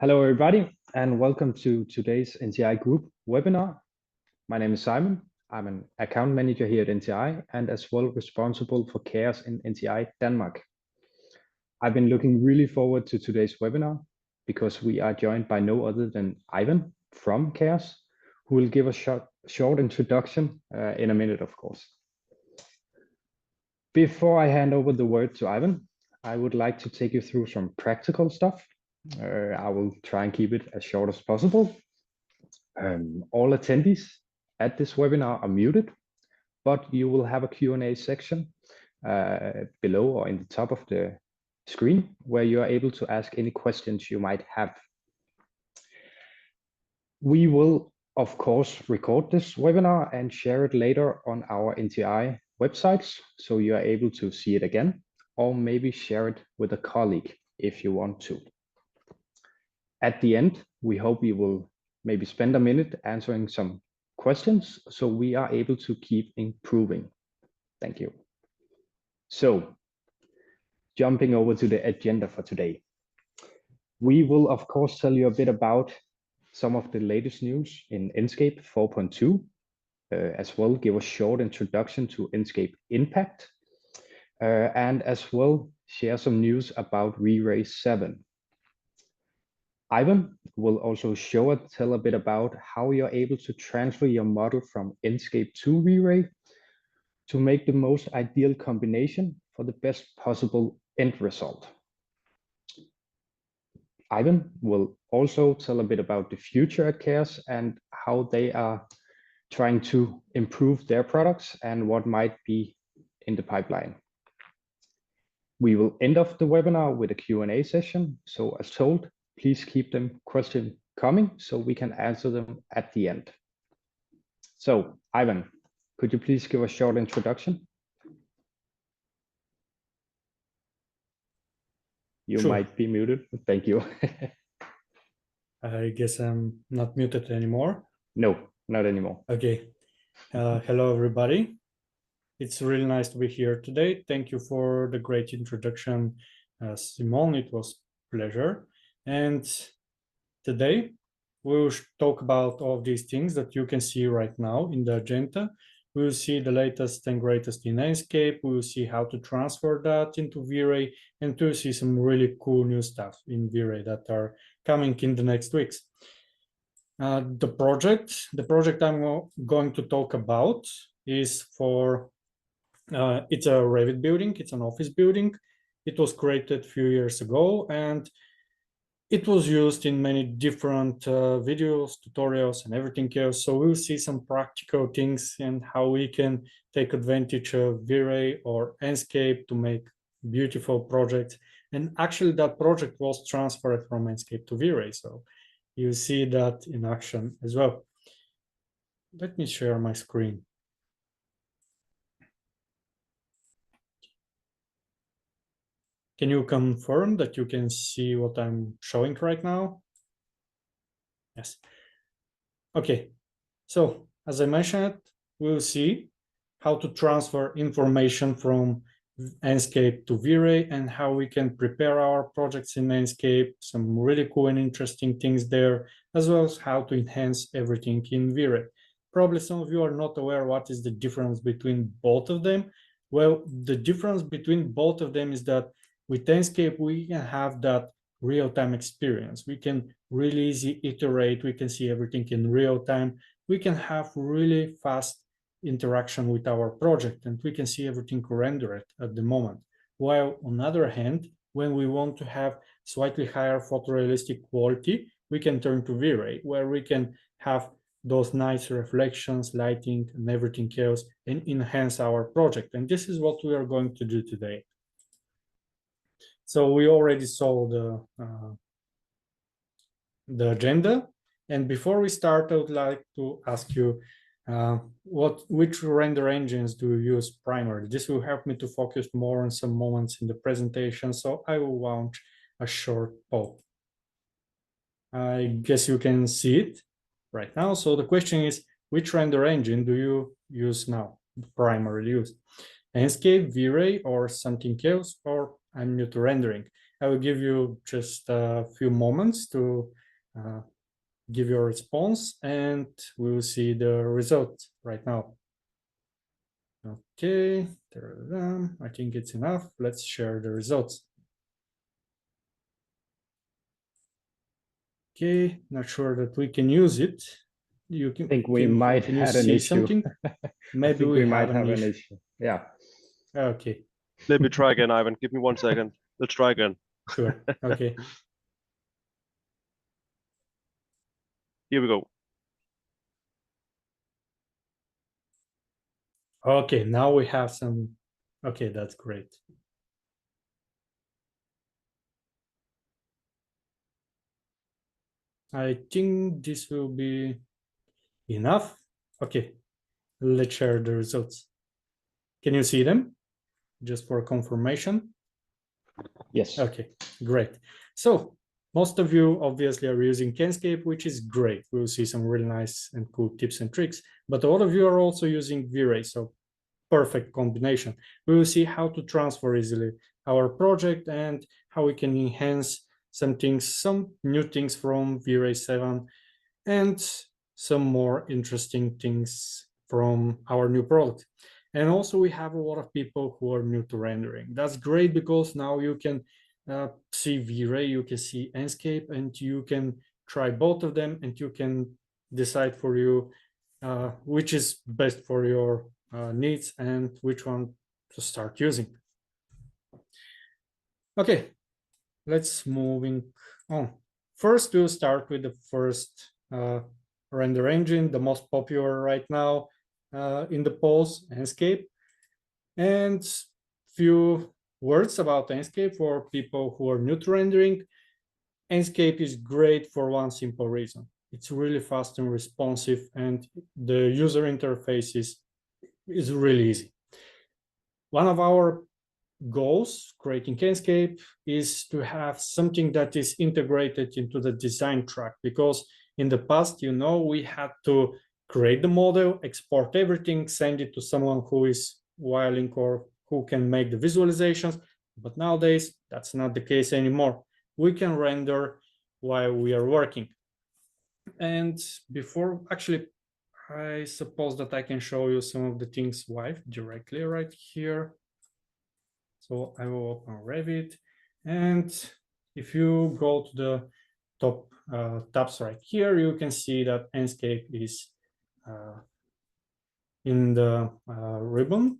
Hello, everybody, and welcome to today's NTI Group webinar. My name is Simon. I'm an account manager here at NTI and as well responsible for CARES in NTI Denmark. I've been looking really forward to today's webinar because we are joined by no other than Ivan from CARES, who will give a short introduction in a minute, of course. Before I hand over the word to Ivan, I would like to take you through some practical stuff. I will try and keep it as short as possible. All attendees at this webinar are muted, but you will have a Q&A section below or in the top of the screen where you are able to ask any questions you might have. We will, of course, record this webinar and share it later on our NTI websites, so you are able to see it again, or maybe share it with a colleague if you want to. At the end, we hope you will maybe spend a minute answering some questions so we are able to keep improving. Thank you. So, jumping over to the agenda for today. We will, of course, tell you a bit about some of the latest news in Enscape 4.2, as well give a short introduction to Enscape Impact, and as well share some news about V-Ray 7. Ivan will also tell a bit about how you're able to transfer your model from Enscape to V-Ray to make the most ideal combination for the best possible end result. Ivan will also tell a bit about the future at CARES and how they are trying to improve their products and what might be in the pipeline. We will end off the webinar with a Q&A session. So as told, please keep them questions coming so we can answer them at the end. So, Ivan, could you please give a short introduction? You Sure. might be muted. Thank you. I guess I'm not muted anymore. No, not anymore. Okay. Hello, everybody. It's really nice to be here today. Thank you for the great introduction, Simon. It was a pleasure. And today we'll talk about all of these things that you can see right now in the agenda. We'll see the latest and greatest in Enscape. We'll see how to transfer that into V-Ray, and we'll see some really cool new stuff in V-Ray that are coming in the next weeks. The project I'm going to talk about is for, it's a Revit building, it's an office building. It was created a few years ago, and it was used in many different videos, tutorials, and everything else. So we'll see some practical things and how we can take advantage of V-Ray or Enscape to make beautiful projects. And actually that project was transferred from Enscape to V-Ray. So you see that in action as well. Let me share my screen. Can you confirm that you can see what I'm showing right now? Yes. Okay. So as I mentioned, we'll see how to transfer information from Enscape to V-Ray and how we can prepare our projects in Enscape, some really cool and interesting things there, as well as how to enhance everything in V-Ray. Probably some of you are not aware what is the difference between both of them. Well, the difference between both of them is that with Enscape, we can have that real-time experience. We can really easy iterate. We can see everything in real time. We can have really fast interaction with our project, and we can see everything rendered at the moment. While on the other hand, when we want to have slightly higher photorealistic quality, we can turn to V-Ray, where we can have those nice reflections, lighting, and everything else, and enhance our project. And this is what we are going to do today. So we already saw the agenda. And before we start, I would like to ask you, which render engines do you use primarily? This will help me to focus more on some moments in the presentation. So I will launch a short poll. I guess you can see it right now. So the question is, which render engine do you use now, primarily used? Enscape, V-Ray, or something else, or I'm new to rendering? I will give you just a few moments to give your response, and we will see the result right now. Okay, I think it's enough. Let's share the results. Okay, not sure that we can use it. You I think we might can you have an see issue. something? I Maybe think we we might have have an an issue. issue. Yeah. Okay, Let me try again, Ivan. Give me 1 second. Let's try again. sure. Okay. Here we go. Okay, now we have some. Okay, that's great. I think this will be enough. Okay, let's share the results. Can you see them? Just for confirmation. Yes. Okay, great. So most of you obviously are using Enscape, which is great. We'll see some really nice and cool tips and tricks, but a lot of you are also using V-Ray, so perfect combination. We will see how to transfer easily our project and how we can enhance some things, some new things from V-Ray 7 and some more interesting things from our new product. And also we have a lot of people who are new to rendering. That's great because now you can see V-Ray, you can see Enscape, and you can try both of them, and you can decide for you which is best for your needs and which one to start using. Okay, let's moving on. First, we'll start with the first render engine, the most popular right now in the polls, Enscape. And few words about Enscape for people who are new to rendering. Enscape is great for one simple reason. It's really fast and responsive, and the user interface is really easy. One of our goals creating Enscape is to have something that is integrated into the design track, because in the past, we had to create the model, export everything, send it to someone who is wiling or who can make the visualizations. But nowadays, that's not the case anymore. We can render while we are working. And before, actually, I suppose that I can show you some of the things live directly right here. So I will open Revit, and if you go to the top tabs right here, you can see that Enscape is in the ribbon,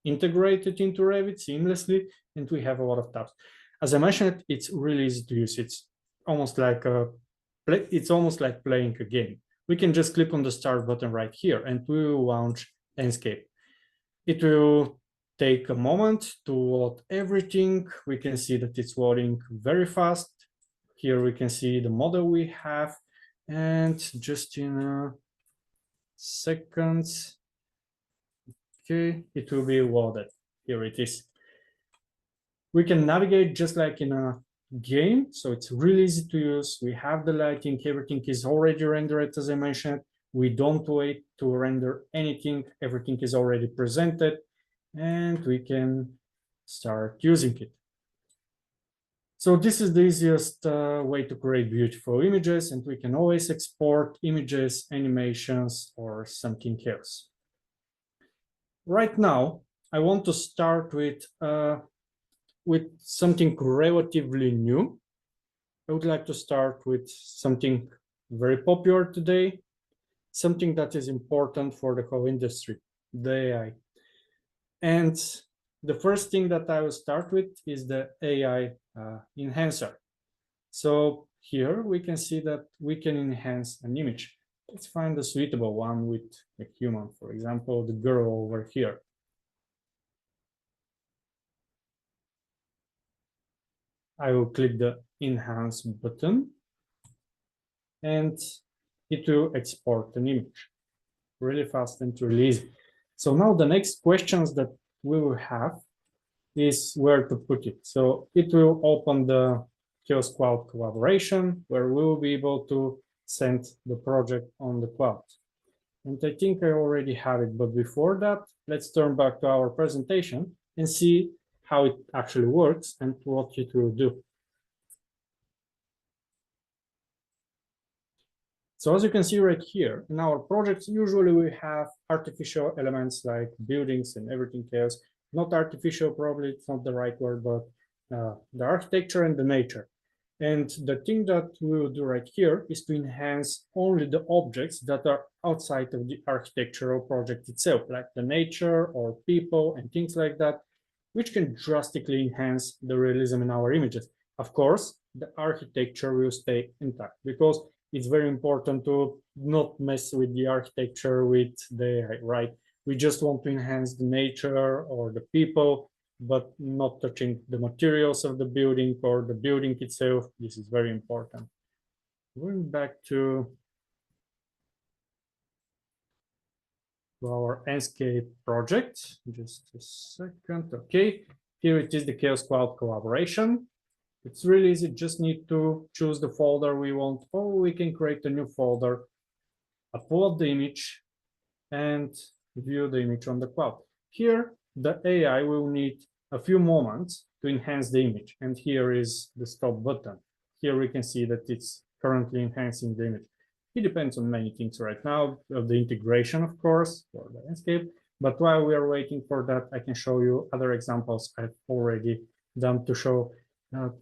integrated into Revit seamlessly, and we have a lot of tabs. As I mentioned, it's really easy to use. It's almost like playing a game. We can just click on the start button right here, and we will launch Enscape. It will take a moment to load everything. We can see that it's loading very fast. Here we can see the model we have, and just in a second, okay, it will be loaded. Here it is. We can navigate just like in a game, so it's really easy to use. We have the lighting, everything is already rendered, as I mentioned. We don't wait to render anything, everything is already presented, and we can start using it. So this is the easiest way to create beautiful images, and we can always export images, animations, or something else. Right now, I want to start with something relatively new. I would like to start with something very popular today, something that is important for the whole industry, the AI. And the first thing that I will start with is the AI enhancer. So here we can see that we can enhance an image. Let's find a suitable one with a human, for example, the girl over here. I will click the enhance button, and it will export an image really fast and really easy. So now the next questions that we will have is where to put it. So it will open the Kiosk Cloud collaboration, where we will be able to send the project on the cloud. And I think I already have it, but before that, let's turn back to our presentation and see how it actually works and what it will do. So as you can see right here, in our projects, usually we have artificial elements like buildings and everything else. Not artificial, probably it's not the right word, but the architecture and the nature. And the thing that we will do right here is to enhance only the objects that are outside of the architectural project itself, like the nature or people and things like that, which can drastically enhance the realism in our images. Of course, the architecture will stay intact because it's very important to not mess with the architecture with the AI, right? We just want to enhance the nature or the people, but not touching the materials of the building or the building itself. This is very important. Going back to our Enscape project, just a second. Okay, here it is, the Chaos Cloud collaboration. It's really easy, just need to choose the folder we want, or we can create a new folder, upload the image, and view the image on the cloud. Here, the AI will need a few moments to enhance the image, and here is the stop button. Here we can see that it's currently enhancing the image. It depends on many things right now, of the integration, of course, for the landscape. But while we are waiting for that, I can show you other examples I've already done to show,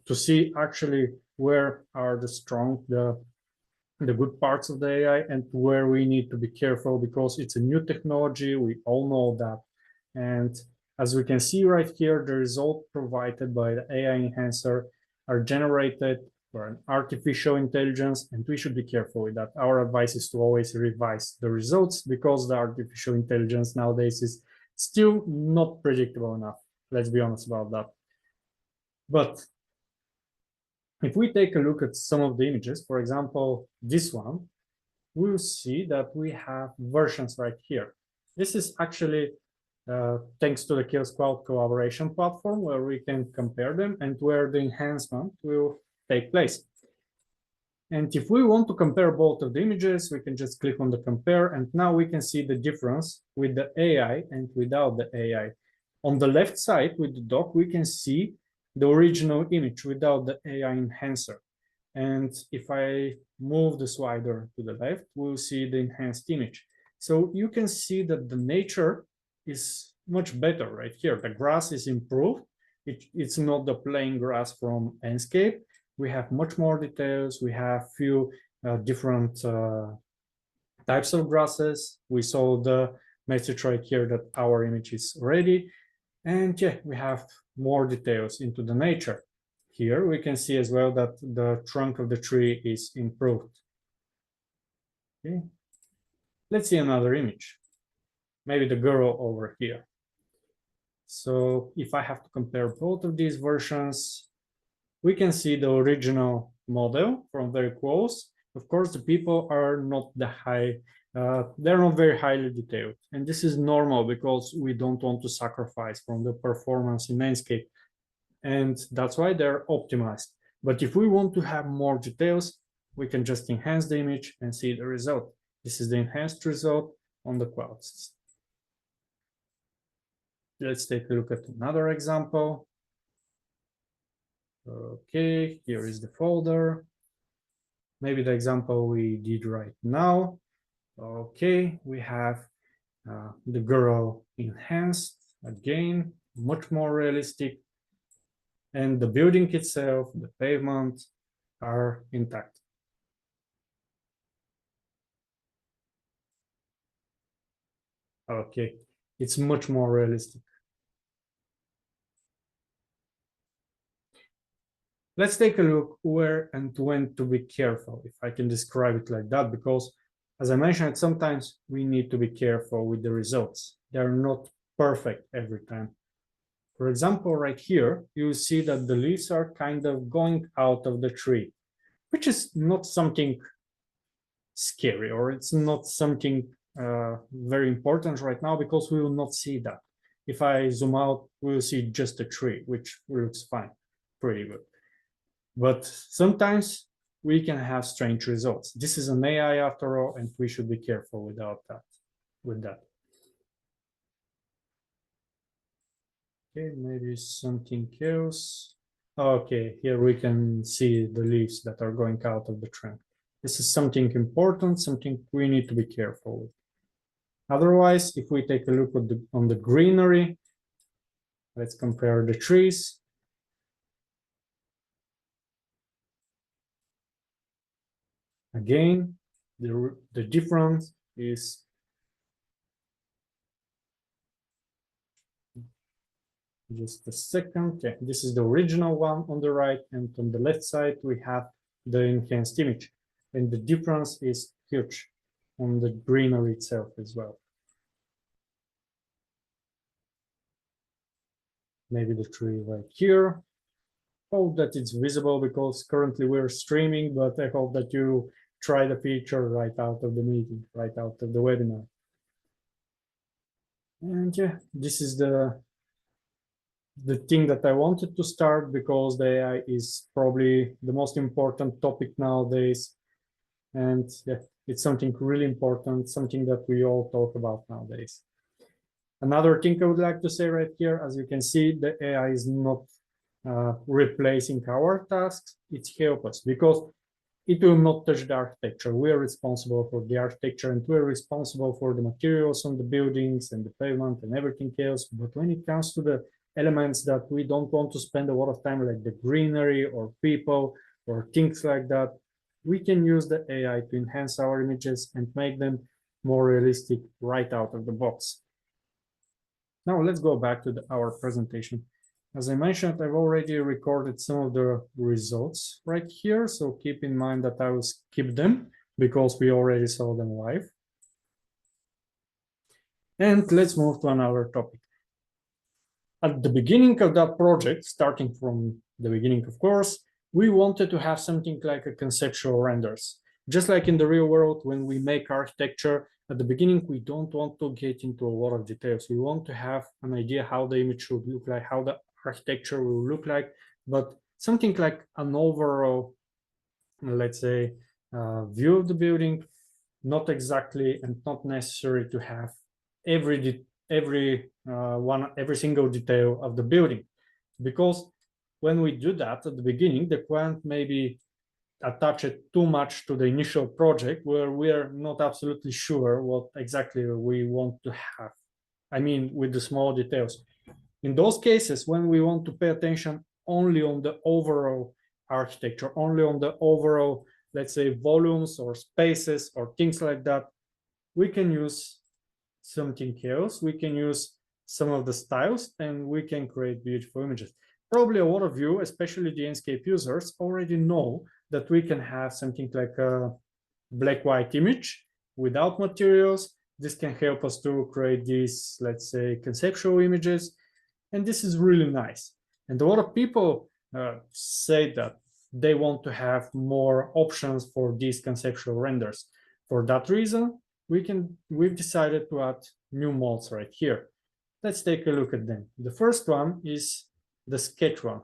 to see actually where are the good parts of the AI and where we need to be careful because it's a new technology. We all know that. And as we can see right here, the result provided by the AI enhancer are generated for an artificial intelligence, and we should be careful with that. Our advice is to always revise the results because the artificial intelligence nowadays is still not predictable enough. Let's be honest about that. But if we take a look at some of the images, for example, this one, we'll see that we have versions right here. This is actually thanks to the Chaos Cloud collaboration platform where we can compare them and where the enhancement will take place. And if we want to compare both of the images, we can just click on the compare, and now we can see the difference with the AI and without the AI. On the left side with the dock, we can see the original image without the AI enhancer. And if I move the slider to the left, we'll see the enhanced image. So you can see that the nature is much better right here. The grass is improved. It's not the plain grass from Enscape. We have much more details. We have few different types of grasses. We saw the message right here that our image is ready. And yeah, we have more details into the nature. Here we can see as well that the trunk of the tree is improved. Okay. Let's see another image. Maybe the girl over here. So if I have to compare both of these versions, we can see the original model from very close. Of course, the people are not they're not very highly detailed. And this is normal because we don't want to sacrifice from the performance in Enscape. And that's why they're optimized. But if we want to have more details, we can just enhance the image and see the result. This is the enhanced result on the clouds. Let's take a look at another example. Okay, here is the folder. Maybe the example we did right now. Okay, we have the girl enhanced, again, much more realistic. And the building itself, the pavement, are intact. Okay, it's much more realistic. Let's take a look where and when to be careful, if I can describe it like that, because as I mentioned, sometimes we need to be careful with the results. They're not perfect every time. For example, right here, you see that the leaves are kind of going out of the tree, which is not something scary, or it's not something very important right now because we will not see that. If I zoom out, we'll see just a tree, which looks fine, pretty good. But sometimes we can have strange results. This is an AI after all, and we should be careful with that. Okay, maybe something else. Okay, here we can see the leaves that are going out of the trunk. This is something important, something we need to be careful with. Otherwise, if we take a look at on the greenery, let's compare the trees. Again, the difference is just a second. Okay, this is the original one on the right, and on the left side we have the enhanced image, and the difference is huge on the greenery itself as well. Maybe the tree right here. Hope that it's visible because currently we're streaming, but I hope that you try the feature right out of the meeting, right out of the webinar. And yeah, this is the thing that I wanted to start because the AI is probably the most important topic nowadays. And yeah, it's something really important, something that we all talk about nowadays. Another thing I would like to say right here, as you can see, the AI is not replacing our tasks, it's help us because it will not touch the architecture. We are responsible for the architecture and we're responsible for the materials on the buildings and the pavement and everything else. But when it comes to the elements that we don't want to spend a lot of time, like the greenery or people or things like that, we can use the AI to enhance our images and make them more realistic right out of the box. Now let's go back to our presentation. As I mentioned, I've already recorded some of the results right here, so keep in mind that I will skip them because we already saw them live. And let's move to another topic. At the beginning of that project, starting from the beginning, of course, we wanted to have something like a conceptual renders. Just like in the real world, when we make architecture, at the beginning, we don't want to get into a lot of details. We want to have an idea how the image should look like, how the architecture will look like, but something like an overall, let's say, view of the building, not exactly and not necessary to have every single detail of the building, because when we do that at the beginning, the client maybe attach it too much to the initial project where we are not absolutely sure what exactly we want to have. I mean, with the small details. In those cases, when we want to pay attention only on the overall architecture, only on the overall, let's say, volumes or spaces or things like that, we can use something else. We can use some of the styles and we can create beautiful images. Probably a lot of you, especially the Enscape users, already know that we can have something like a black-white image without materials. This can help us to create these, let's say, conceptual images. And this is really nice. And a lot of people say that they want to have more options for these conceptual renders. For that reason, we've decided to add new modes right here. Let's take a look at them. The first one is the sketch one,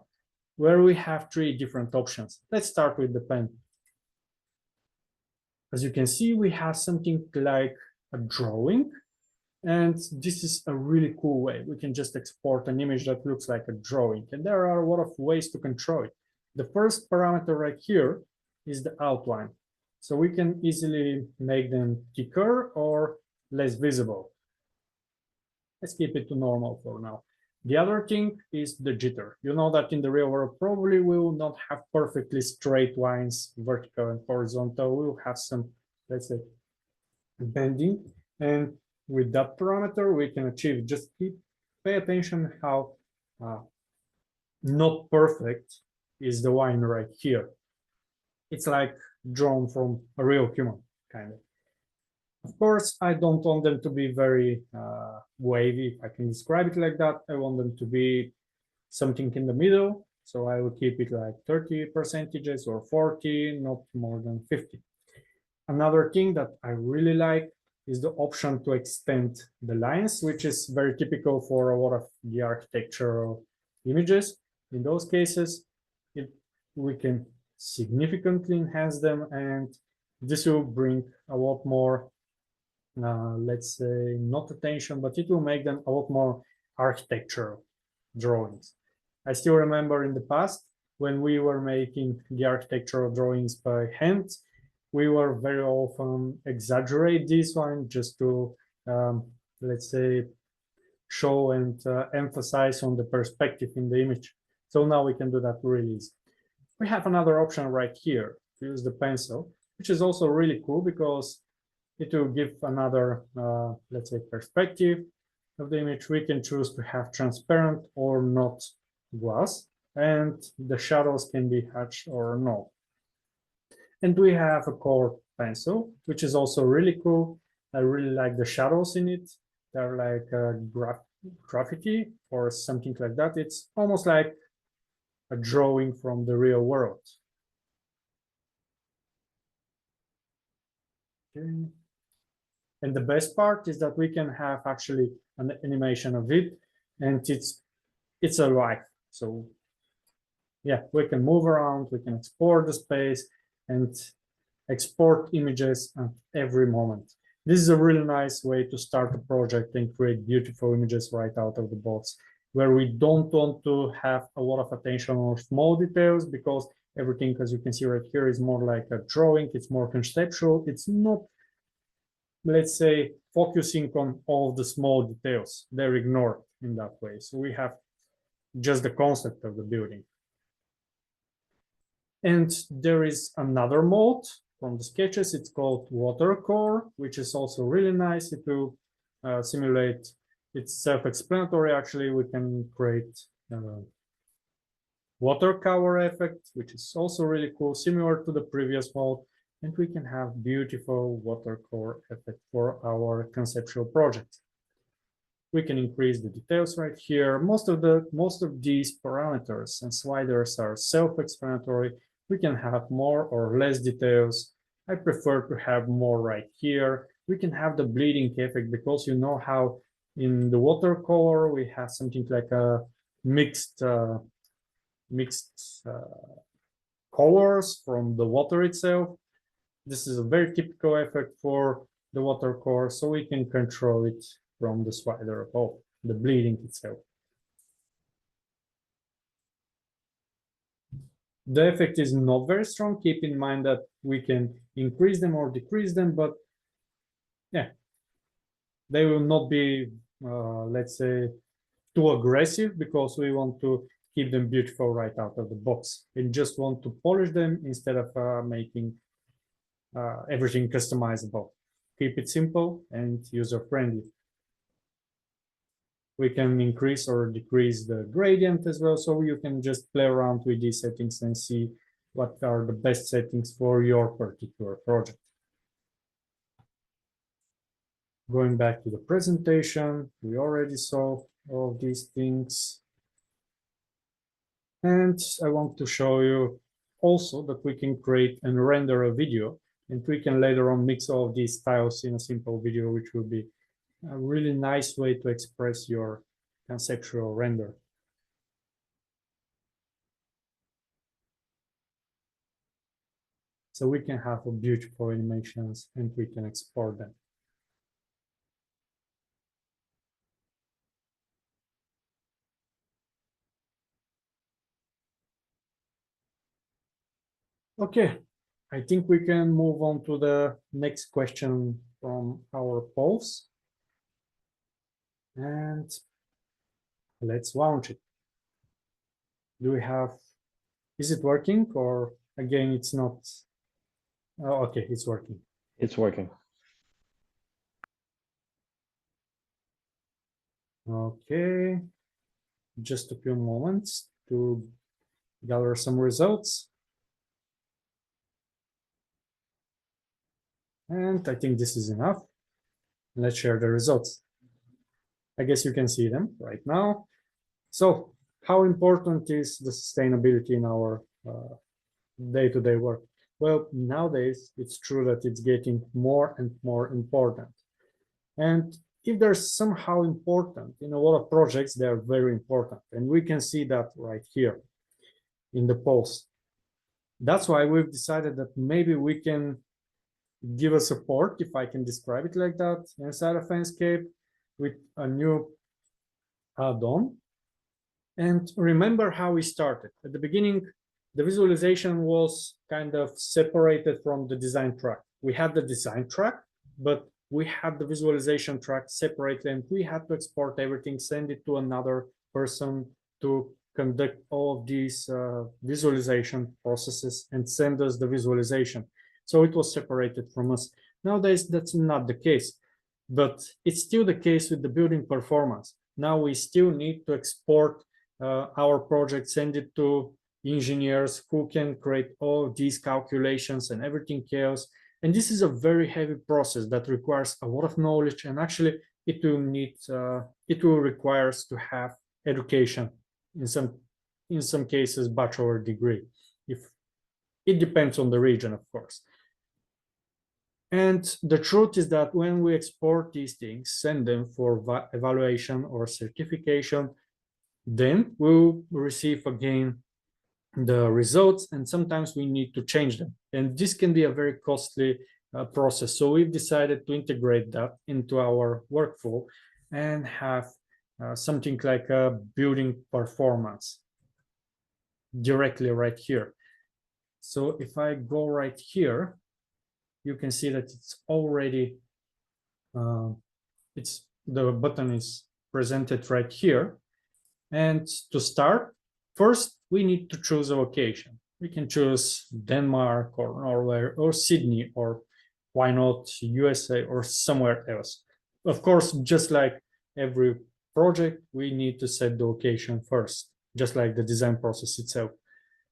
where we have 3 different options. Let's start with the pen. As you can see, we have something like a drawing, and this is a really cool way. We can just export an image that looks like a drawing, and there are a lot of ways to control it. The first parameter right here is the outline. So we can easily make them thicker or less visible. Let's keep it to normal for now. The other thing is the jitter. You know that in the real world, probably we will not have perfectly straight lines, vertical and horizontal. We will have some, let's say, bending. And with that parameter, we can achieve, just pay attention how not perfect is the line right here. It's like drawn from a real human, kind of. Of course, I don't want them to be very wavy, if I can describe it like that. I want them to be something in the middle. So I will keep it like 30% or 40, not more than 50. Another thing that I really like is the option to extend the lines, which is very typical for a lot of the architectural images. In those cases, we can significantly enhance them, and this will bring a lot more, let's say, not attention, but it will make them a lot more architectural. drawings. I still remember in the past when we were making the architectural drawings by hand, we were very often exaggerate this one just to, let's say, show and emphasize on the perspective in the image. So now we can do that really easy. We have another option right here to use the pencil, which is also really cool because it will give another, let's say, perspective of the image. We can choose to have transparent or not glass, and the shadows can be hatched or not. And we have a core pencil, which is also really cool. I really like the shadows in it. They're like graffiti or something like that. It's almost like a drawing from the real world. Okay. And the best part is that we can have actually an animation of it, and it's alive. So yeah, we can move around, we can explore the space and export images at every moment. This is a really nice way to start a project and create beautiful images right out of the box, where we don't want to have a lot of attention on small details, because everything, as you can see right here, is more like a drawing. It's more conceptual. It's not, let's say, focusing on all the small details. They're ignored in that way. So we have just the concept of the building. And there is another mode from the sketches. It's called watercolor, which is also really nice. It will simulate, it's self-explanatory. Actually, we can create watercolor effect, which is also really cool, similar to the previous mode. And we can have beautiful watercolor effect for our conceptual project. We can increase the details right here. Most of these parameters and sliders are self-explanatory. We can have more or less details. I prefer to have more right here. We can have the bleeding effect, because you know how in the watercolor we have something like a mixed colors from the water itself. This is a very typical effect for the watercolor, so we can control it from the slider above, the bleeding itself. The effect is not very strong. Keep in mind that we can increase them or decrease them, but yeah, they will not be, let's say, too aggressive, because we want to keep them beautiful right out of the box and just want to polish them instead of making everything customizable. Keep it simple and user-friendly. We can increase or decrease the gradient as well, so you can just play around with these settings and see what are the best settings for your particular project. Going back to the presentation, we already saw all of these things. And I want to show you also that we can create and render a video, and we can later on mix all of these styles in a simple video, which will be a really nice way to express your conceptual render. So we can have beautiful animations and we can export them. Okay, I think we can move on to the next question from our polls. And let's launch it. Do we have, is it working, or again, it's not? Oh, okay, it's working. It's working. Okay, just a few moments to gather some results. And I think this is enough. Let's share the results. I guess you can see them right now. So how important is the sustainability in our day-to-day work? Well, nowadays, it's true that it's getting more and more important. And if they're somehow important in a lot of projects, they're very important. And we can see that right here in the polls. That's why we've decided that maybe we can give a support, if I can describe it like that, inside of Enscape with a new add-on And remember how we started. At the beginning, the visualization was kind of separated from the design track. We had the design track, but we had the visualization track separately, and we had to export everything, send it to another person to conduct all of these visualization processes and send us the visualization. So it was separated from us. Nowadays, that's not the case, but it's still the case with the building performance. Now we still need to export our project, send it to engineers who can create all these calculations and everything else. And this is a very heavy process that requires a lot of knowledge, and actually it will require to have education, in some cases bachelor degree. If it depends on the region, of course. And the truth is that when we export these things, send them for evaluation or certification, then we'll receive again the results, and sometimes we need to change them. And this can be a very costly process. So we've decided to integrate that into our workflow and have something like a building performance directly right here. So if I go right here, you can see that it's already, the button is presented right here. And to start, first, we need to choose a location. We can choose Denmark or Norway or Sydney, or why not USA or somewhere else. Of course, just like every project, we need to set the location first, just like the design process itself.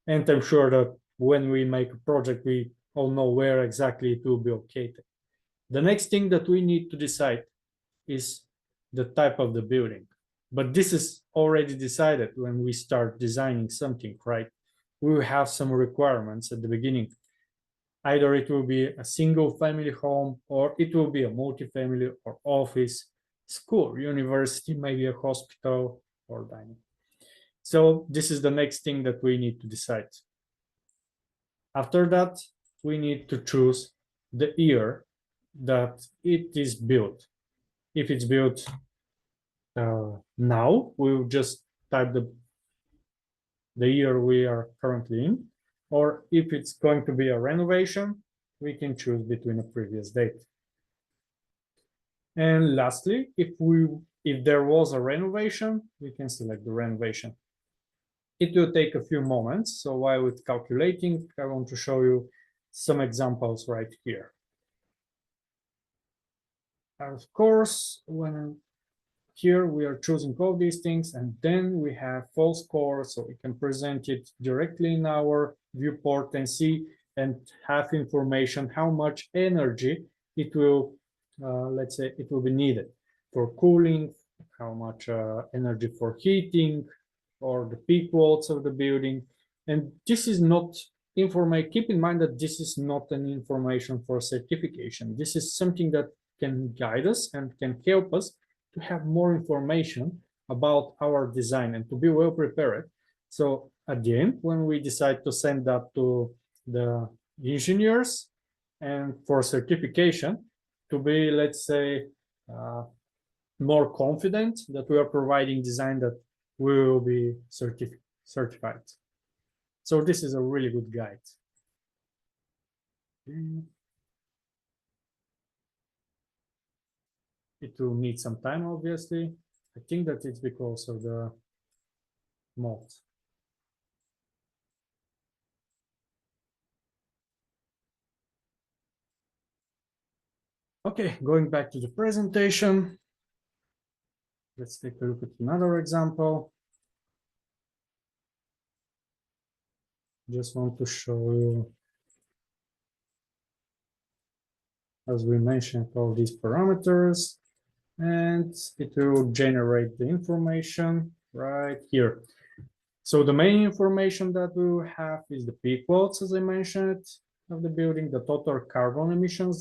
And I'm sure that when we make a project, we all know where exactly it will be located. The next thing that we need to decide is the type of the building. But this is already decided when we start designing something, right? We will have some requirements at the beginning. Either it will be a single family home, or it will be a multifamily or office, school, university, maybe a hospital or dining. So this is the next thing that we need to decide. After that, we need to choose the year that it is built. If it's built now, we'll just type the year we are currently in, or if it's going to be a renovation, we can choose between a previous date. And lastly, if there was a renovation, we can select the renovation. It will take a few moments, so while it's calculating, I want to show you some examples right here. Of course, when here we are choosing all these things, and then we have false score, so we can present it directly in our viewport and see and have information how much energy it will, let's say, it will be needed for cooling, how much energy for heating, or the peak watts of the building. And this is not information. Keep in mind that this is not an information for certification. This is something that can guide us and can help us to have more information about our design and to be well prepared. So at the end, when we decide to send that to the engineers and for certification, to be, let's say, more confident that we are providing design that will be certified. So this is a really good guide. It will need some time, obviously. I think that it's because of the mod. Okay, going back to the presentation. Let's take a look at another example. Just want to show you, as we mentioned, all these parameters, and it will generate the information right here. So the main information that we will have is the peak watts, as I mentioned, of the building, the total carbon emissions.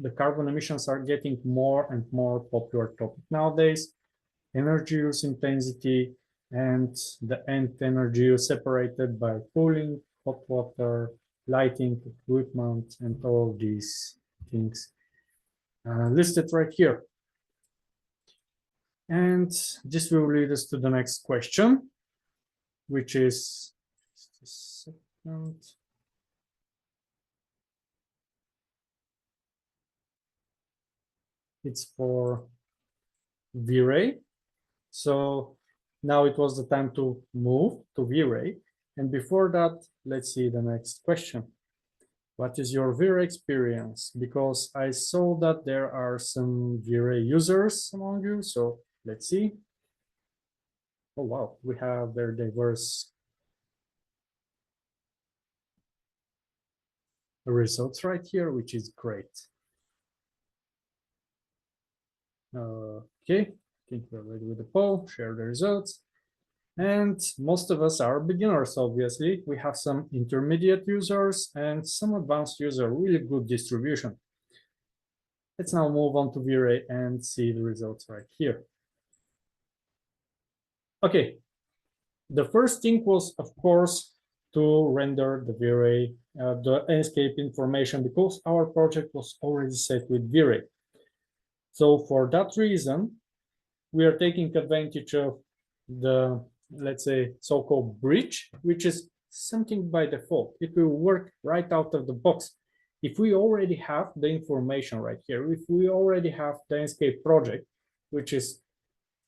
The carbon emissions are getting more and more popular topic nowadays. Energy use intensity and the end energy use separated by cooling, hot water, lighting, equipment, and all these things listed right here. And this will lead us to the next question. which is just a second. It's for V-Ray. So now it was the time to move to V-Ray. And before that, let's see the next question. What is your V-Ray experience? Because I saw that there are some V-Ray users among you. So let's see. Oh, wow, we have very diverse results right here, which is great. Okay, I think we're ready with the poll, share the results. And most of us are beginners, obviously. We have some intermediate users and some advanced users, really good distribution. Let's now move on to V-Ray and see the results right here. Okay, the first thing was, of course, to render the V-Ray, the Enscape information, because our project was already set with V-Ray. So for that reason, we are taking advantage of the, let's say, so-called bridge, which is something by default. It will work right out of the box. If we already have the information right here, if we already have the Enscape project, which is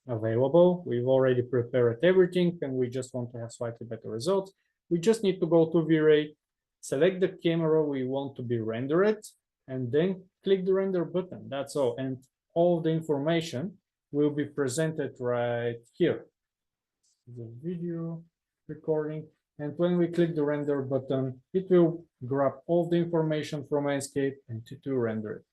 available, we've already prepared everything, and we just want to have slightly better results, we just need to go to V-Ray, select the camera we want to be rendered, and then click the render button. That's all. And all the information will be presented right here. The video recording. And when we click the render button, it will grab all the information from Enscape and to render it.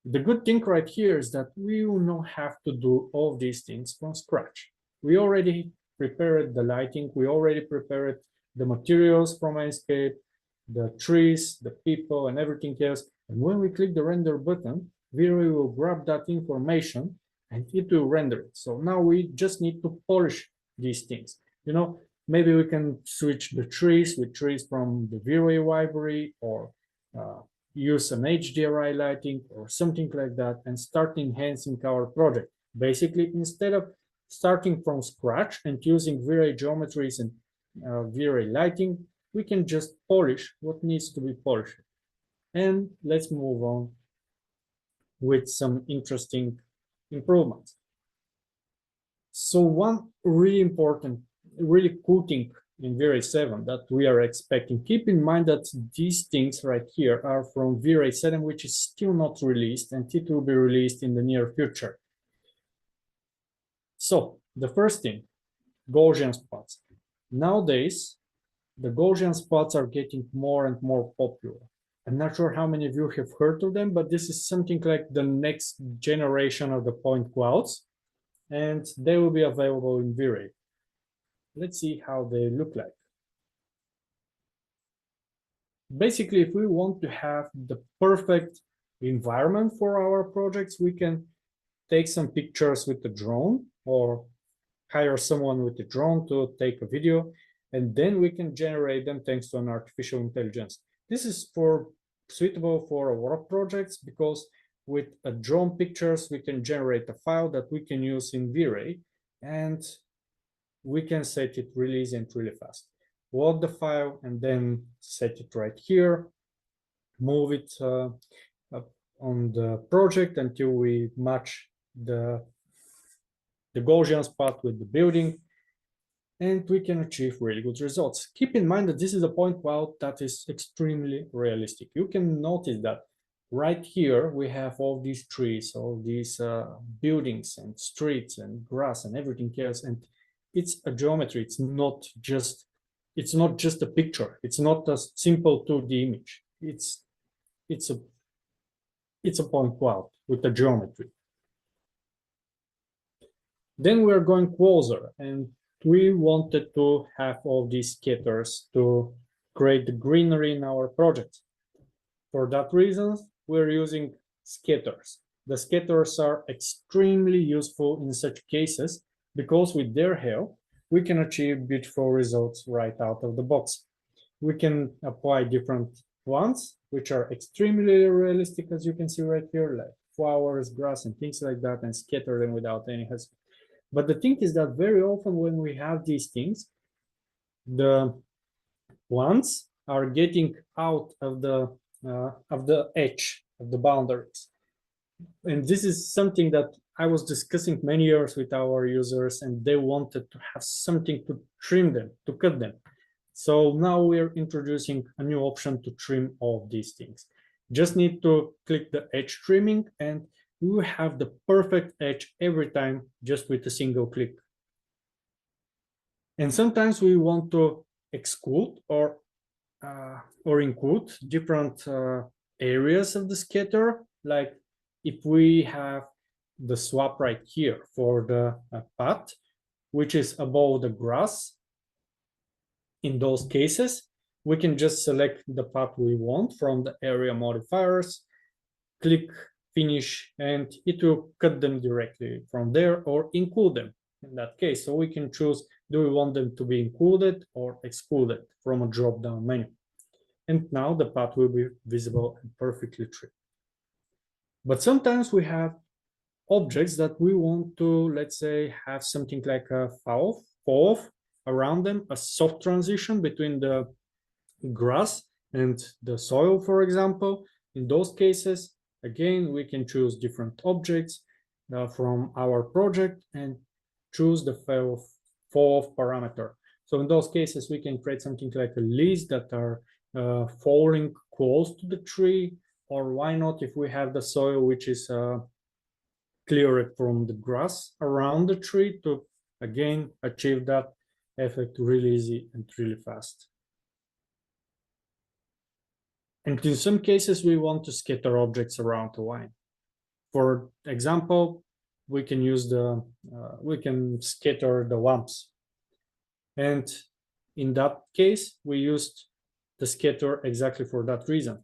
The good thing right here is that we will not have to do all these things from scratch. We already prepared the lighting, we already prepared the materials from Enscape, the trees, the people, and everything else. And when we click the render button, V-Ray will grab that information and it will render it. So now we just need to polish these things. You know, maybe we can switch the trees with trees from the V-Ray library, or use some HDRI lighting or something like that, and start enhancing our project. Basically, instead of starting from scratch and using V-Ray geometries and V-Ray lighting, we can just polish what needs to be polished. And let's move on with some interesting improvements. So one really important, really cool thing in V-Ray 7 that we are expecting, keep in mind that these things right here are from V-Ray 7, which is still not released, and it will be released in the near future. So the first thing, Gaussian spots. Nowadays, the Gaussian spots are getting more and more popular. I'm not sure how many of you have heard of them, but this is something like the next generation of the point clouds, and they will be available in V-Ray. Let's see how they look like. Basically, if we want to have the perfect environment for our projects, we can take some pictures with the drone, or hire someone with the drone to take a video, and then we can generate them thanks to an artificial intelligence. This is suitable for a lot of projects, because with a drone pictures, we can generate a file that we can use in V-Ray, and we can set it really easy and really fast. Load the file and then set it right here, move it up on the project until we match the Gaussian spot with the building, and we can achieve really good results. Keep in mind that this is a point cloud that is extremely realistic. You can notice that right here we have all these trees, all these buildings and streets and grass and everything else, and it's a geometry. It's not just a picture. It's not a simple 2D image. It's a point cloud with a geometry. Then we're going closer, and we wanted to have all these scatters to create the greenery in our project. For that reason, we're using scatters. The scatters are extremely useful in such cases, because with their help, we can achieve beautiful results right out of the box. We can apply different ones, which are extremely realistic, as you can see right here, like flowers, grass, and things like that, and scatter them without any hassle. But the thing is that very often when we have these things, the ones are getting out of the edge of the boundaries. And this is something that I was discussing many years with our users, and they wanted to have something to trim them, to cut them. So now we're introducing a new option to trim all of these things. Just need to click the edge trimming, and you will have the perfect edge every time just with a single click. And sometimes we want to exclude or include different areas of the scatter, like if we have the swap right here for the path, which is above the grass. In those cases, we can just select the path we want from the area modifiers, click finish, and it will cut them directly from there or include them in that case. So we can choose, do we want them to be included or excluded from a drop-down menu. And now the path will be visible and perfectly trimmed. But sometimes we have objects that we want to, let's say, have something like a fall off around them, a soft transition between the grass and the soil, for example. In those cases, again, we can choose different objects from our project and choose the fall off parameter. So in those cases, we can create something like a leaves that are falling close to the tree, or why not if we have the soil which is cleared from the grass around the tree to again achieve that effect really easy and really fast. And in some cases, we want to scatter objects around the line. For example, we can use we can scatter the lumps. And in that case, we used the scatter exactly for that reason.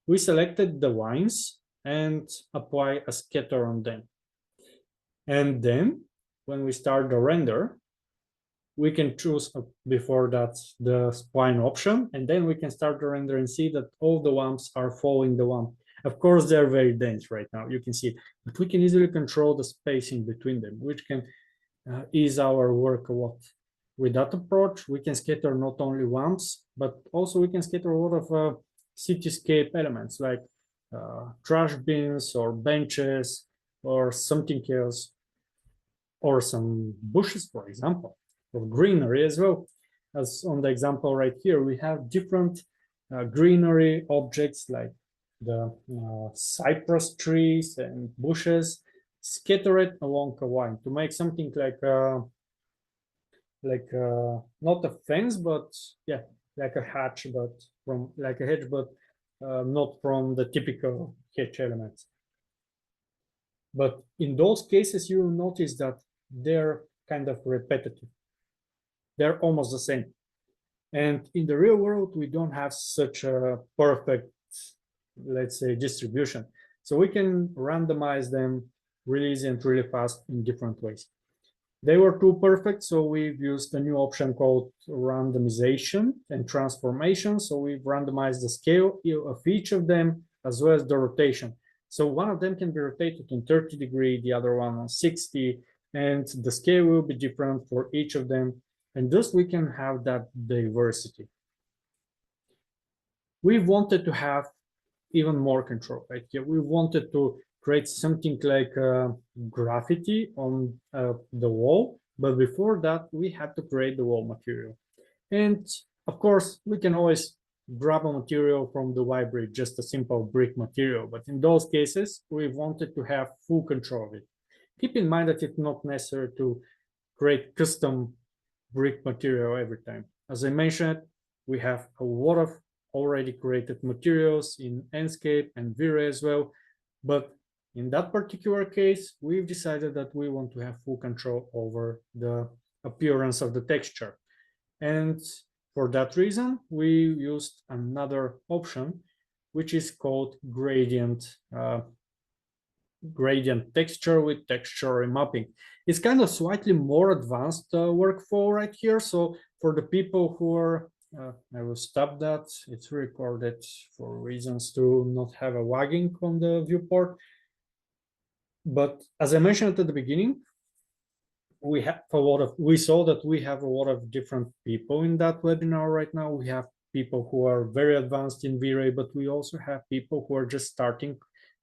We selected the lines and apply a scatter on them. And then when we start the render, we can choose before that the spline option, and then we can start the render and see that all the lumps are following the lump. Of course, they're very dense right now, you can see it, but we can easily control the spacing between them, which can ease our work a lot. With that approach, we can scatter not only lumps, but also we can scatter a lot of cityscape elements like trash bins or benches or something else, or some bushes, for example, or greenery as well. As on the example right here, we have different greenery objects like the cypress trees and bushes scattered along a line to make something like not a fence, but yeah, like a hatch, but from like a hedge, but not from the typical hedge elements. But in those cases, you will notice that they're kind of repetitive. They're almost the same. And in the real world, we don't have such a perfect, let's say, distribution. So we can randomize them really easy and really fast in different ways. They were too perfect, so we've used a new option called randomization and transformation. So we've randomized the scale of each of them as well as the rotation. So one of them can be rotated on 30 degrees, the other one on 60, and the scale will be different for each of them. And thus we can have that diversity. We wanted to have even more control, right? Yeah, we wanted to create something like graffiti on the wall, but before that we had to create the wall material. And of course we can always grab a material from the library, just a simple brick material, but in those cases we wanted to have full control of it. Keep in mind that it's not necessary to create custom brick material every time. As I mentioned, we have a lot of already created materials in Enscape and V-Ray as well, but in that particular case, we've decided that we want to have full control over the appearance of the texture. And for that reason, we used another option, which is called gradient texture with texture remapping. It's kind of slightly more advanced workflow right here. So for the people who are, I will stop that. It's recorded for reasons to not have a lagging on the viewport. But as I mentioned at the beginning, we saw that we have a lot of different people in that webinar right now. We have people who are very advanced in V-Ray, but we also have people who are just starting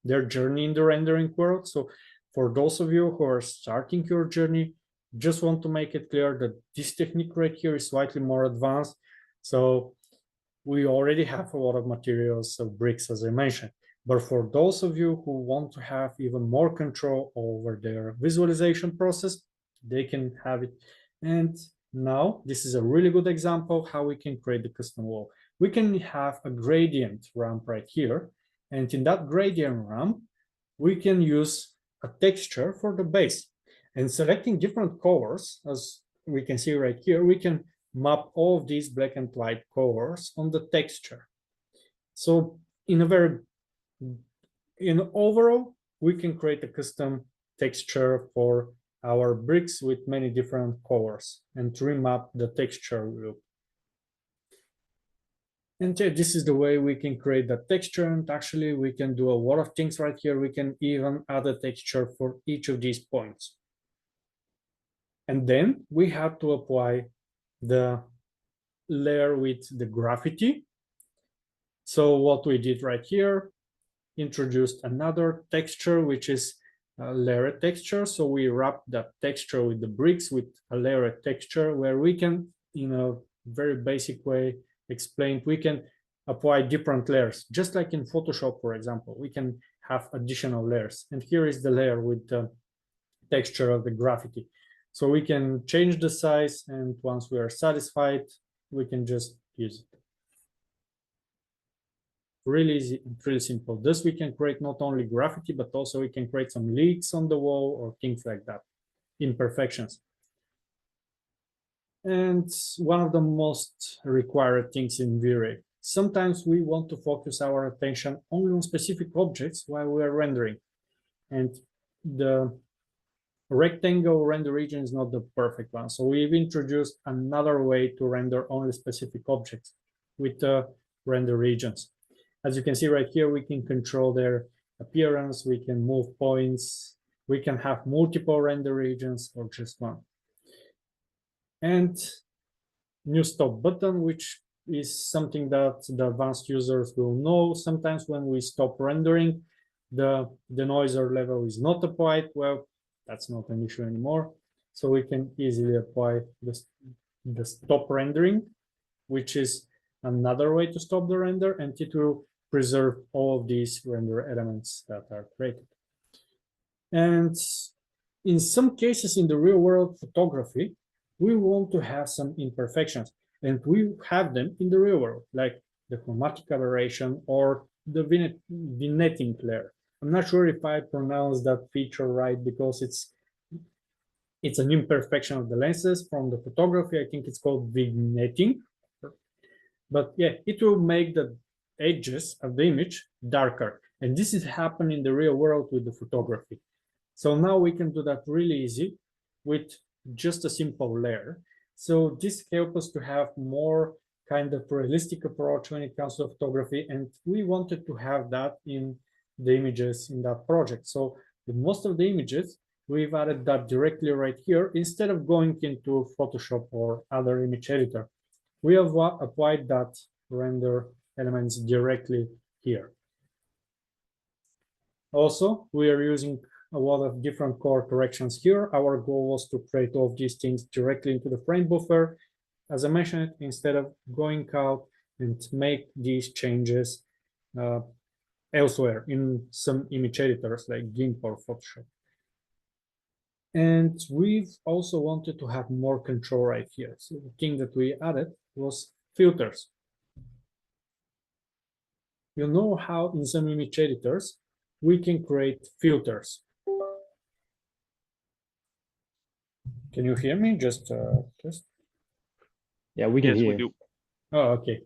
their journey in the rendering world. So for those of you who are starting your journey, just want to make it clear that this technique right here is slightly more advanced. So we already have a lot of materials of bricks, as I mentioned. But for those of you who want to have even more control over their visualization process, they can have it. And now this is a really good example how we can create the custom wall. We can have a gradient ramp right here. And in that gradient ramp, we can use a texture for the base. And selecting different colors, as we can see right here, we can map all of these black and white colors on the texture. So in overall, we can create a custom texture for our bricks with many different colors and remap the texture group. And this is the way we can create the texture. And actually, we can do a lot of things right here. We can even add a texture for each of these points. And then we have to apply the layer with the graffiti. So what we did right here, introduced another texture, which is a layer texture. So we wrap that texture with the bricks with a layer texture where we can, in a very basic way, explain, we can apply different layers, just like in Photoshop, for example, we can have additional layers. And here is the layer with the texture of the graffiti. So we can change the size, and once we are satisfied, we can just use it. Really easy and really simple. Thus, we can create not only graffiti, but also we can create some leaks on the wall or things like that, imperfections. And one of the most required things in V-Ray, sometimes we want to focus our attention only on specific objects while we are rendering. And the rectangle render region is not the perfect one. So we've introduced another way to render only specific objects with the render regions. As you can see right here, we can control their appearance, we can move points, we can have multiple render regions or just one. And new stop button, which is something that the advanced users will know. Sometimes when we stop rendering, the denoiser level is not applied. Well, that's not an issue anymore. So we can easily apply the stop rendering, which is another way to stop the render, and it will preserve all of these render elements that are created. And in some cases in the real world photography, we want to have some imperfections, and we have them in the real world, like the chromatic aberration or the vignetting layer. I'm not sure if I pronounced that feature right, because it's an imperfection of the lenses from the photography. I think it's called vignetting. But yeah, it will make the edges of the image darker. And this is happening in the real world with the photography. So now we can do that really easy with just a simple layer. So this helps us to have more kind of realistic approach when it comes to photography. And we wanted to have that in the images in that project. So in most of the images, we've added that directly right here instead of going into Photoshop or other image editor. We have applied that render elements directly here. Also, we are using a lot of different color corrections here. Our goal was to create all of these things directly into the frame buffer. As I mentioned, instead of going out and make these changes elsewhere in some image editors like GIMP or Photoshop. And we've also wanted to have more control right here. So the thing that we added was filters. You know how in some image editors, we can create filters. Can you hear me? Just. Yeah, we can Yes, hear. we do. Oh, okay.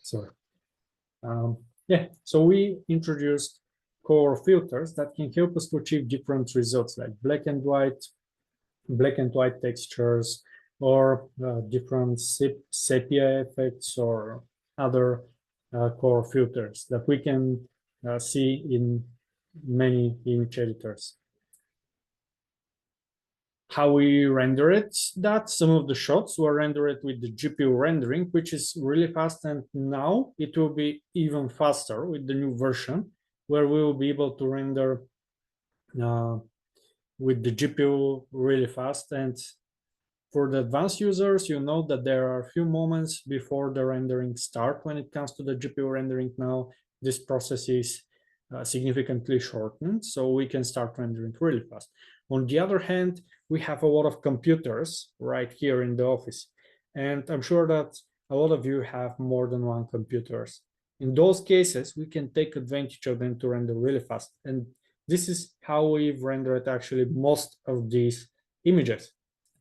Sorry. Yeah, so we introduced core filters that can help us to achieve different results, like black and white textures, or different sepia effects, or other core filters that we can see in many image editors. how we render it, that some of the shots were rendered with the GPU rendering, which is really fast, and now it will be even faster with the new version, where we will be able to render with the GPU really fast. And for the advanced users, you know that there are a few moments before the rendering start when it comes to the GPU rendering. Now this process is significantly shortened, so we can start rendering really fast. On the other hand, we have a lot of computers right here in the office, and I'm sure that a lot of you have more than one computers. In those cases, we can take advantage of them to render really fast, and this is how we've rendered actually most of these images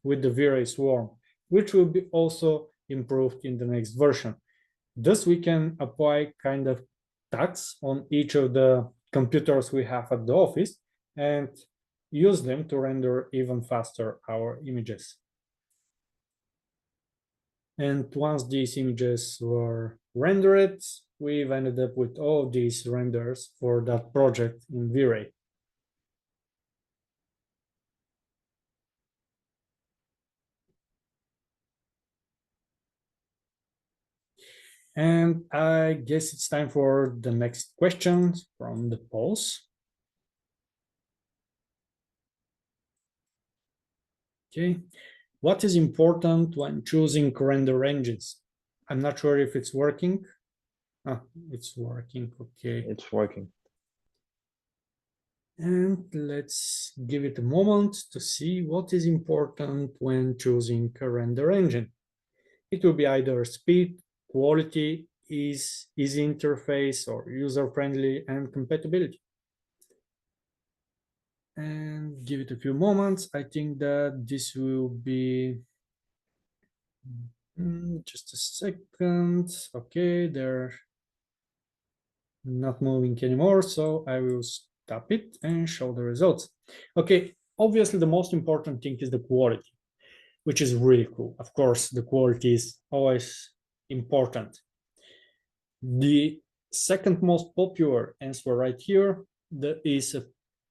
with the V-Ray swarm, which will be also improved in the next version. Thus, we can apply kind of tags on each of the computers we have at the office and use them to render even faster our images. And once these images were rendered, we've ended up with all these renders for that project in V-Ray. And I guess it's time for the next questions from the polls. Okay, what is important when choosing render engines? I'm not sure if it's working. Ah, it's working, okay. It's working. And let's give it a moment to see what is important when choosing a render engine. It will be either speed, quality, easy interface, or user-friendly and compatibility. And give it a few moments. I think that this will be just a second. Okay, they're not moving anymore, so I will stop it and show the results. Okay, obviously the most important thing is the quality, which is really cool. Of course, the quality is always important. The second most popular answer right here is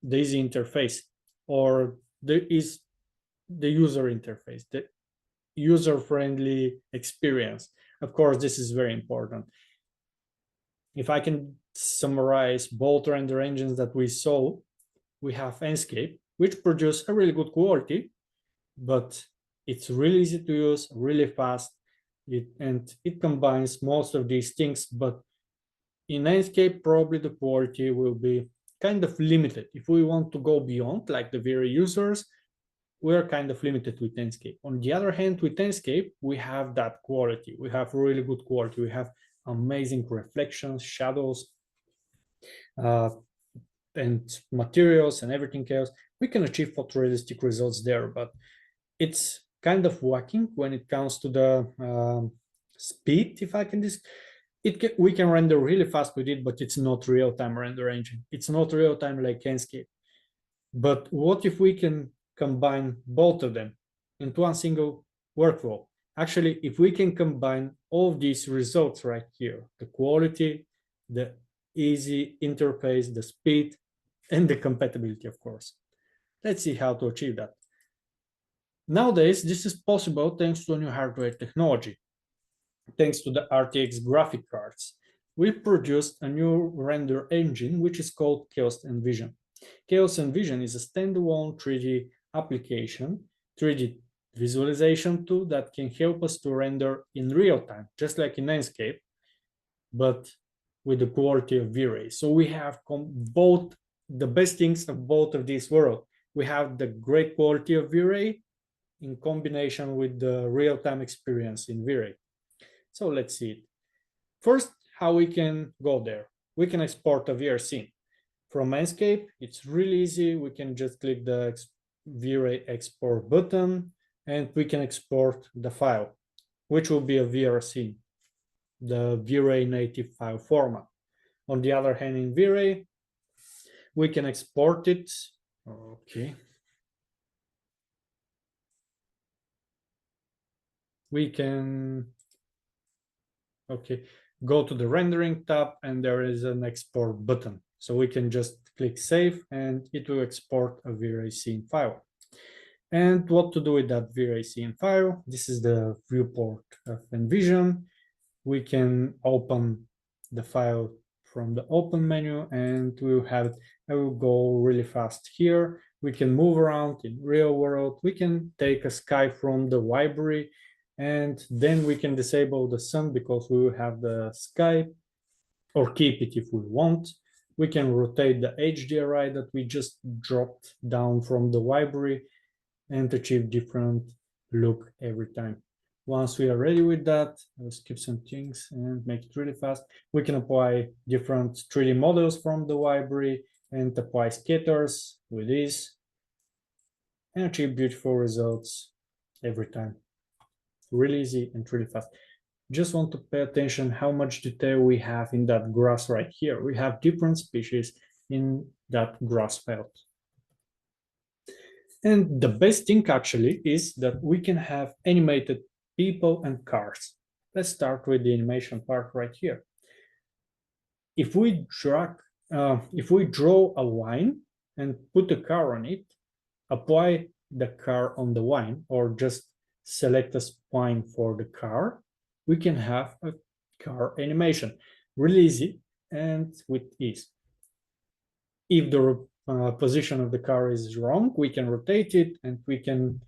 the easy interface, or there is the user interface, the user-friendly experience. Of course, this is very important. If I can summarize both render engines that we saw, we have Enscape, which produces a really good quality, but it's really easy to use, really fast, and it combines most of these things. But in Enscape, probably the quality will be kind of limited. If we want to go beyond, like the very users, we're kind of limited with Enscape. On the other hand, with Enscape, we have that quality. We have really good quality. We have amazing reflections, shadows, and materials and everything else. We can achieve photorealistic results there, but it's kind of lacking when it comes to the speed. If I can we can render really fast with it, but it's not real-time render engine. It's not real-time like Enscape. But what if we can combine both of them into one single workflow? Actually, if we can combine all of these results right here, the quality, the easy interface, the speed, and the compatibility, of course. Let's see how to achieve that. Nowadays, this is possible thanks to a new hardware technology. Thanks to the RTX graphic cards, we produced a new render engine, which is called Chaos Envision. Chaos Envision is a standalone 3D application, 3D visualization tool that can help us to render in real time, just like in Enscape, but with the quality of V-Ray. So we have both the best things of both of these worlds. We have the great quality of V-Ray in combination with the real-time experience in V-Ray. So let's see it. First, how we can go there. We can export a VR scene. From Enscape, it's really easy. We can just click the V-Ray export button and we can export the file, which will be a VR scene, the V-Ray native file format. On the other hand, in V-Ray, we can export it. Okay. We can go to the rendering tab and there is an export button. So we can just click save and it will export a V-Ray scene file. And what to do with that VRACN file. This is the viewport of Envision. We can open the file from the open menu and we'll have it. I will go really fast here. We can move around in real world. We can take a sky from the library and then we can disable the sun because we will have the sky, or keep it if we want. We can rotate the HDRI that we just dropped down from the library and achieve different look every time. Once we are ready with that, I'll skip some things and make it really fast. We can apply different 3D models from the library and apply scatters with this and achieve beautiful results every time. Really easy and really fast. Just want to pay attention how much detail we have in that grass right here. We have different species in that grass belt. And the best thing actually is that we can have animated people and cars. Let's start with the animation part right here. If we draw a line and put a car on it, apply the car on the line, or just select a spline for the car, we can have a car animation. Really easy and with ease. If the position of the car is wrong, we can rotate it and we can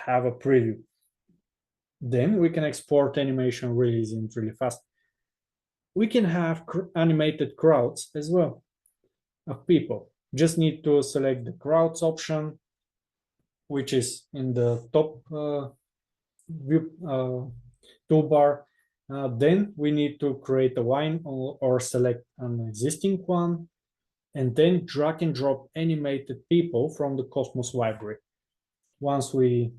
have a preview. Then we can export animation really easy and really fast. We can have animated crowds as well of people. Just need to select the crowds option, which is in the top view toolbar. Then we need to create a line or select an existing one, and then drag and drop animated people from the Cosmos library. Once we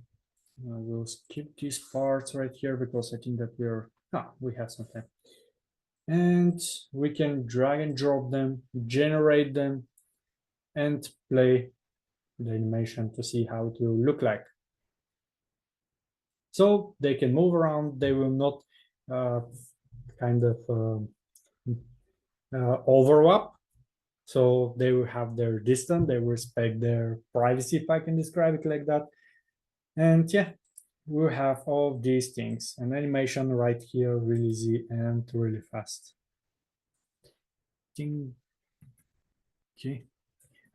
will skip these parts right here because I think that we have some time. And we can drag and drop them, generate them, and play the animation to see how it will look like. So they can move around, they will not overlap. So they will have their distance, they will respect their privacy, if I can describe it like that. And yeah, we'll have all these things, and animation right here, really easy and really fast. Okay,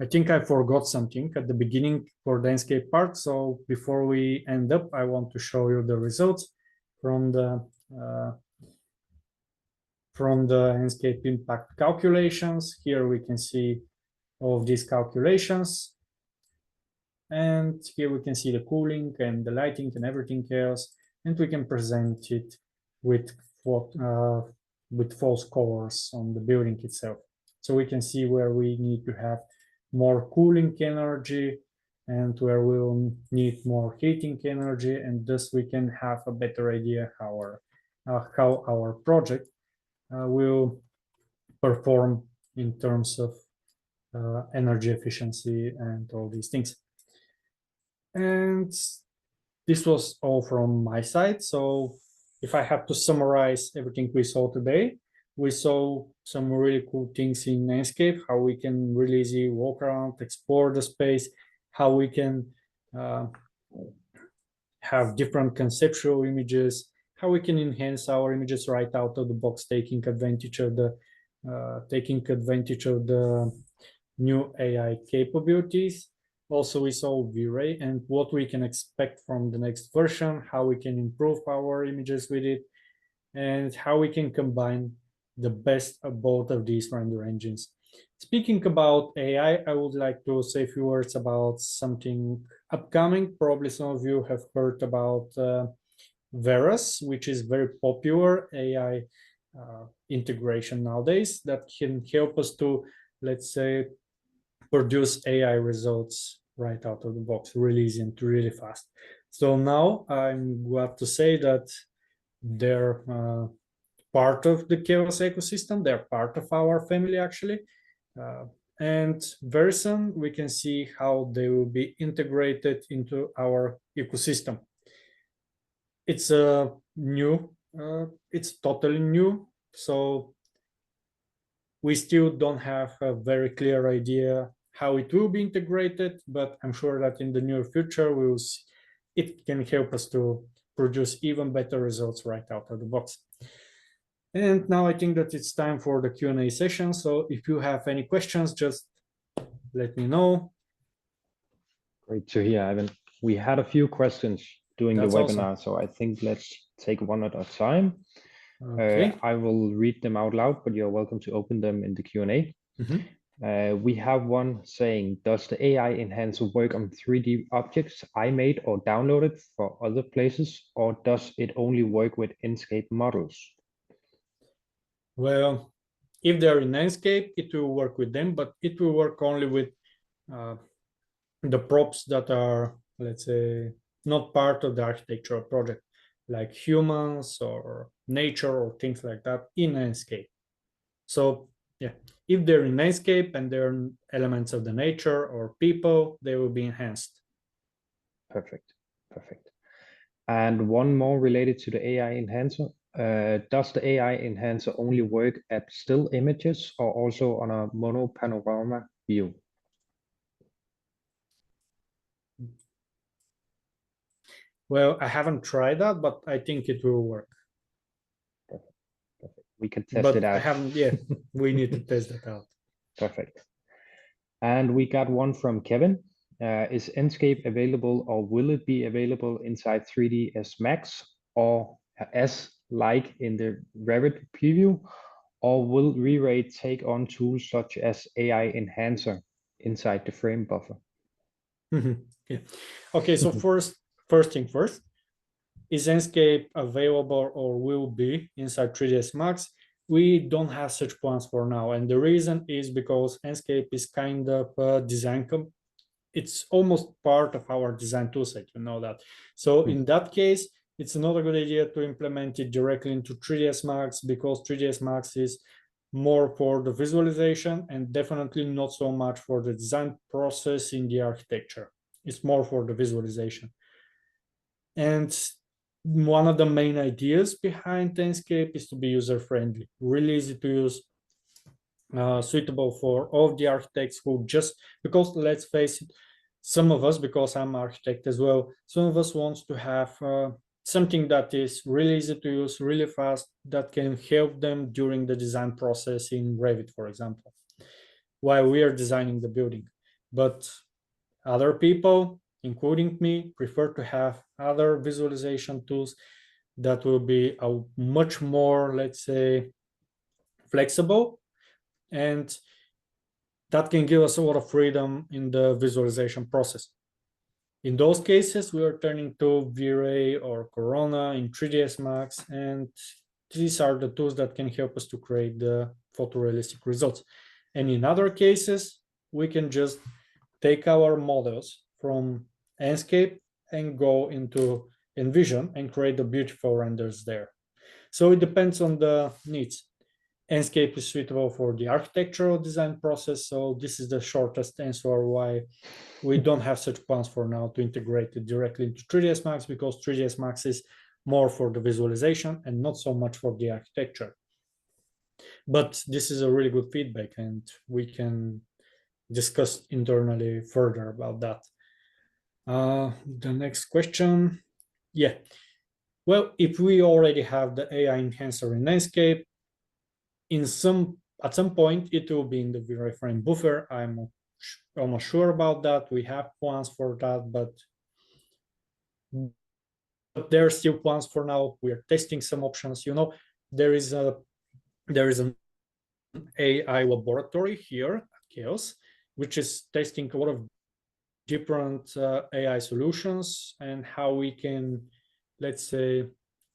I think I forgot something at the beginning for the Enscape part. So before we end up, I want to show you the results from the Enscape impact calculations. Here we can see all of these calculations. And here we can see the cooling and the lighting and everything else. And we can present it with false colors on the building itself. So we can see where we need to have more cooling energy and where we'll need more heating energy. And thus we can have a better idea how our project will perform in terms of energy efficiency and all these things. And this was all from my side. So if I have to summarize everything we saw today, we saw some really cool things in Enscape, how we can really easily walk around, explore the space, how we can have different conceptual images, how we can enhance our images right out of the box, taking advantage of the new AI capabilities. Also, we saw V-Ray and what we can expect from the next version, how we can improve our images with it, and how we can combine the best of both of these render engines. Speaking about AI, I would like to say a few words about something upcoming. Probably some of you have heard about Veras, which is very popular AI integration nowadays that can help us to, let's say, produce AI results right out of the box, really easy and really fast. So now I'm glad to say that they're part of the Chaos ecosystem. They're part of our family, actually. And very soon we can see how they will be integrated into our ecosystem. It's it's totally new. So we still don't have a very clear idea how it will be integrated, but I'm sure that in the near future we will see it can help us to produce even better results right out of the box. And now I think that it's time for the Q&A session. So if you have any questions, just let me know. Great to hear, Ivan. We had a few questions during That's the awesome. webinar, so I think let's take one at a time. Okay. I will read them out loud, but you're welcome to open them in the Q&A. Mhm. We have one saying, does the AI enhancer work on 3D objects I made or downloaded for other places, or does it only work with Enscape models? Well, if they're in Enscape, it will work with them, but it will work only with the props that are, let's say, not part of the architectural project, like humans or nature or things like that in Enscape. So yeah, if they're in Enscape and they're elements of the nature or people, they will be enhanced. Perfect, perfect. And one more related to the AI enhancer. Does the AI enhancer only work at still images or also on a mono panorama view? Well, I haven't tried that, but I think it will work. Perfect, perfect. We can test But it out. I haven't, yeah, we need to test that out. Perfect. And we got one from Kevin. Is Enscape available or will it be available inside 3ds Max or as like in the Revit preview? Or will Re-Ray take on tools such as AI Enhancer inside the frame buffer? Yeah. Okay, so first thing first, is Enscape available or will be inside 3ds Max? We don't have such plans for now, and the reason is because Enscape is kind of a design it's almost part of our design toolset, you know that. So in that case, it's not a good idea to implement it directly into 3ds Max, because 3ds Max is more for the visualization and definitely not so much for the design process in the architecture. It's more for the visualization. And one of the main ideas behind Enscape is to be user-friendly, really easy to use, suitable for all the architects who just, because let's face it, some of us, because I'm an architect as well, some of us want to have something that is really easy to use, really fast, that can help them during the design process in Revit, for example, while we are designing the building. But other people, including me, prefer to have other visualization tools that will be a much more, let's say, flexible, and that can give us a lot of freedom in the visualization process. In those cases, we are turning to V-Ray or Corona in 3ds Max, and these are the tools that can help us to create the photorealistic results. And in other cases, we can just take our models from Enscape and go into Envision and create the beautiful renders there. So it depends on the needs. Enscape is suitable for the architectural design process, so this is the shortest answer why we don't have such plans for now to integrate it directly into 3ds Max, because 3ds Max is more for the visualization and not so much for the architecture. But this is a really good feedback, and we can discuss internally further about that. The next question, yeah. Well, if we already have the AI enhancer in Enscape, at some point it will be in the V-Ray frame buffer. I'm almost sure about that. We have plans for that, but there are still plans for now. We are testing some options. You know, there is an AI laboratory here at Chaos, which is testing a lot of different AI solutions and how we can, let's say,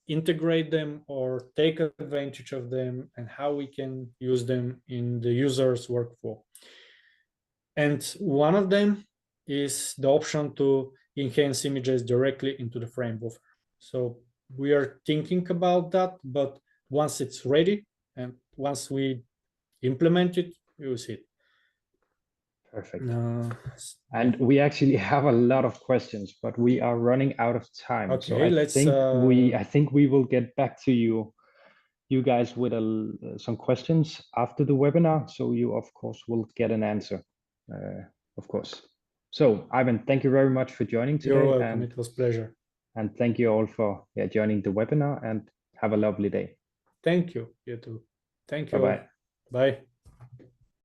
integrate them or take advantage of them, and how we can use them in the user's workflow. And one of them is the option to enhance images directly into the frame buffer. So we are thinking about that, but once it's ready and once we implement it, we will see it. Perfect. And we actually have a lot of questions, but we are running out of time. Okay, so I think we will get back to you guys with some questions after the webinar. So you of course will get an answer. of course. So Ivan, thank you very much for joining today. You're welcome. It was a pleasure. And thank you all for joining the webinar, and have a lovely day. Thank you. You too. Thank you. Bye-bye. Bye.